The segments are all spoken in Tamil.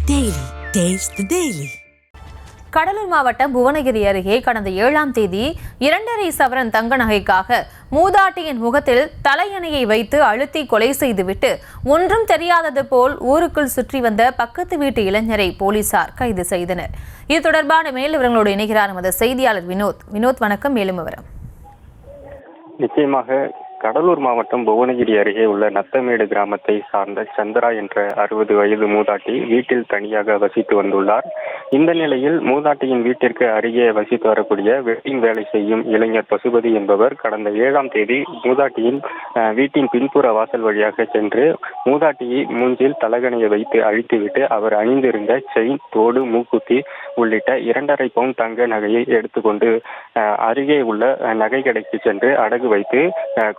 Daily. Taste the Daily. Cuddalore மாவட்டம் புவனகிரி அருகே கடந்த 7ஆம் தேதி 2.5 சவரன் தங்க நகைக்காக மூதாட்டியின் முகத்தில் தலையணையை வைத்து அழுத்தி கொலை செய்துவிட்டு ஒன்றும் தெரியாதது போல் ஊருக்குள் சுற்றி வந்த பக்கத்து வீட்டு இளைஞரை போலீசார் கைது செய்தனர். இது தொடர்பான மேல் விவரங்களோடு இணைகிறார் நமது செய்தியாளர் வினோத். வணக்கம். மேலும் விவரம். நிச்சயமாக கடலூர் மாவட்டம் புவனகிரி அருகே உள்ள நத்தமேடு கிராமத்தை சார்ந்த சந்திரா என்ற 60 வயது மூதாட்டி வீட்டில் தனியாக வசித்து வந்துள்ளார். இந்த நிலையில் மூதாட்டியின் வீட்டிற்கு அருகே வசித்து வரக்கூடிய வெட்டிங் வேலை செய்யும் இளைஞர் பசுபதி என்பவர் கடந்த 7ஆம் தேதி மூதாட்டியின் வீட்டின் பின்புற வாசல் வழியாக சென்று மூதாட்டியை மூஞ்சில் தலகணையை வைத்து அழித்துவிட்டு அவர் அணிந்திருந்த செயின், தோடு, மூக்குத்தி உள்ளிட்ட 2.5 பவுன் தங்க நகையை எடுத்துக்கொண்டு அருகே உள்ள நகை கடைக்கு சென்று அடகு வைத்து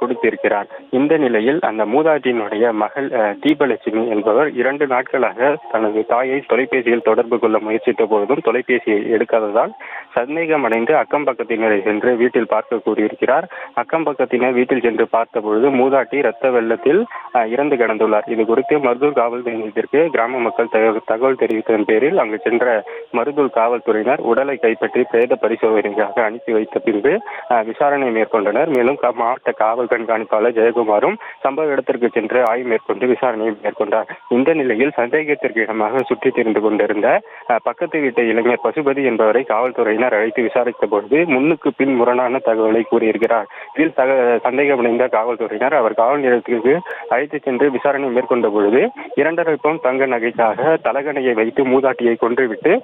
கொடுத்திருக்கிறார். இந்த நிலையில் அந்த மூதாட்டியினுடைய மகள் தீபலட்சுமி என்பவர் 2 நாட்களாக தனது தாயை தொலைபேசியில் தொடர்பு கொள்ள முயற்சித்த பொழுதும் தொலைபேசியை எடுக்காததால் சந்தேகமடைந்து அக்கம் பக்கத்தினரை சென்று வீட்டில் பார்க்க கூறியிருக்கிறார். அக்கம் பக்கத்தினர் வீட்டில் சென்று பார்த்த பொழுது மூதாட்டி இரத்த வெள்ளத்தில் இறந்து கிடந்துள்ளார். இது குறித்து மருதூர் காவல் நிலையத்திற்கு கிராம மக்கள் தகவல் தெரிவித்ததன் பேரில் அங்கு சென்ற மருதூர் காவல்துறையினர் உடலை கைப்பற்றி பிரேத பரிசோதனைக்காக அனுப்பி வைத்த பின்பு விசாரணை மேற்கொண்டனர். மேலும் மாவட்ட காவல் கண்காணிப்பாளர் ஜெயக்குமாரும் சம்பவ இடத்திற்கு சென்று ஆய்வு மேற்கொண்டு விசாரணையை மேற்கொண்டார். இந்த நிலையில் சந்தேகத்திற்கு இடமாக சுற்றித் திரிந்து கொண்டிருந்த பக்கத்து வீட்டு இளைஞர் பசுபதி என்பவரை காவல்துறையினர் அழைத்து விசாரித்த பொழுது முன்னுக்கு பின் முரணான தகவலை கூறியிருக்கிறார். இதில் சந்தேகமடைந்த காவல்துறையினர் அவர் காவல் நிலையத்திற்கு அழைத்து சென்று விசாரணை மேற்கொண்ட பொழுது 2.5 பவுன் தங்க நகைக்காக தலகணையை வைத்து மூதாட்டியை கொன்றுவிட்டு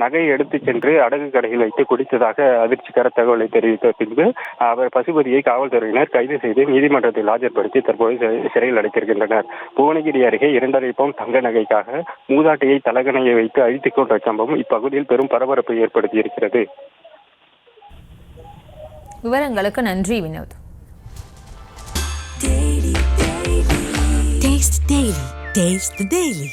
நகையை எடுத்துச் சென்று அடகு கடையில் வைத்து குடித்ததாக அதிர்ச்சிகர தகவலை தெரிவித்த பின்பு அவர் பசுபதியை காவல்துறையினர் கைது செய்து நீதிமன்றத்தில் ஆஜர்படுத்தி தற்போது சிறையில் அடைத்திருக்கின்றனர். புவனகிரி அருகே 2.5 பவுன் தங்க நகைக்காக மூதாட்டியை தலகணையை வைத்து அழித்துக் கொண்ட சம்பவம் இப்பகுதியில் பெரும் பரபரப்பை ஏற்படுத்தியிருக்கிறது. விவரங்களுக்கு நன்றி வினோத். Taste the Daily.